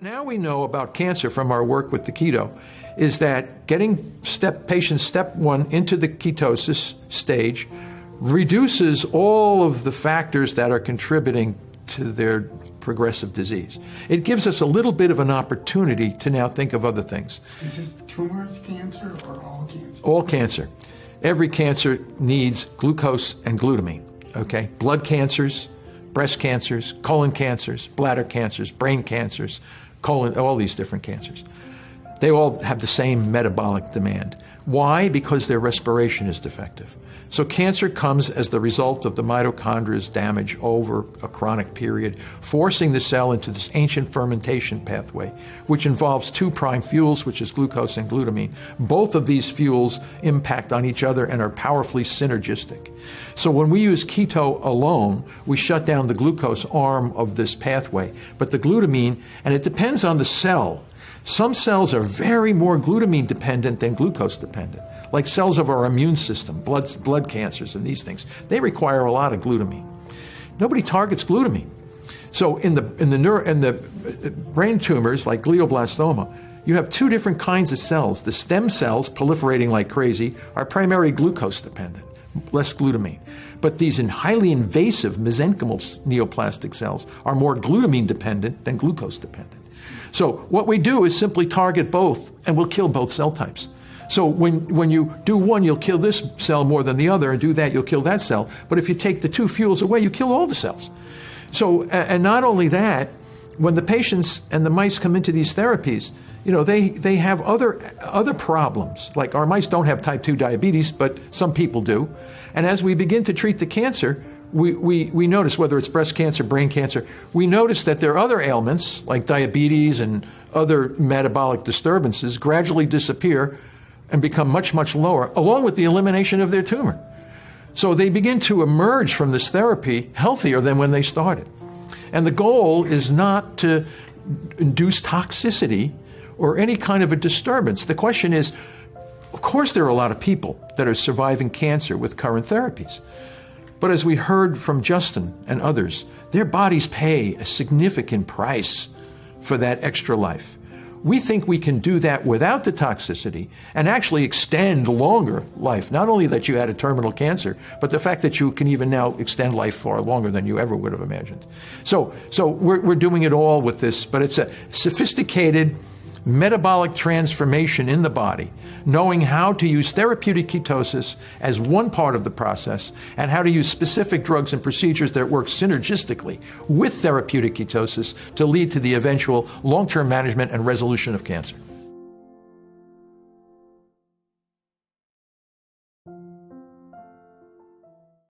Now we know about cancer from our work with the keto is that getting patients step 1 into the ketosis stage reduces all of the factors that are contributing to their progressive disease. It gives us a little bit of an opportunity to now think of other things. Is this tumors cancer or all cancer? All cancer. Every cancer needs glucose and glutamine, okay? Blood cancers, breast cancers, colon cancers, bladder cancers, brain cancers, all these different cancers. They all have the same metabolic demand. Why? Because their respiration is defective. So cancer comes as the result of the mitochondria's damage over a chronic period, forcing the cell into this ancient fermentation pathway, which involves 2 prime fuels, which is glucose and glutamine. Both of these fuels impact on each other and are powerfully synergistic. So when we use keto alone, we shut down the glucose arm of this pathway. But the glutamine, and it depends on the cell. Some cells are very more glutamine dependent than glucose dependent, like cells of our immune system, blood cancers and these things. They require a lot of glutamine. Nobody targets glutamine. So in the brain tumors like glioblastoma, you have 2 different kinds of cells. The stem cells proliferating like crazy are primarily glucose dependent, less glutamine. But these highly invasive mesenchymal neoplastic cells are more glutamine dependent than glucose dependent. So what we do is simply target both, and we'll kill both cell types. So when you do one, you'll kill this cell more than the other, and do that, you'll kill that cell. But if you take the 2 fuels away, you kill all the cells. So, and not only that, when the patients and the mice come into these therapies, they have other problems. Like our mice don't have type 2 diabetes, but some people do. And as we begin to treat the cancer, we notice, whether it's breast cancer, brain cancer, we notice that there are other ailments like diabetes and other metabolic disturbances gradually disappear and become much, much lower, along with the elimination of their tumor. So they begin to emerge from this therapy healthier than when they started. And the goal is not to induce toxicity or any kind of a disturbance. The question is, of course there are a lot of people that are surviving cancer with current therapies. But as we heard from Justin and others, their bodies pay a significant price for that extra life. We think we can do that without the toxicity and actually extend longer life. Not only that you had a terminal cancer, but the fact that you can even now extend life far longer than you ever would have imagined. So we're doing it all with this, but it's a sophisticated metabolic transformation in the body, knowing how to use therapeutic ketosis as one part of the process and how to use specific drugs and procedures that work synergistically with therapeutic ketosis to lead to the eventual long-term management and resolution of cancer.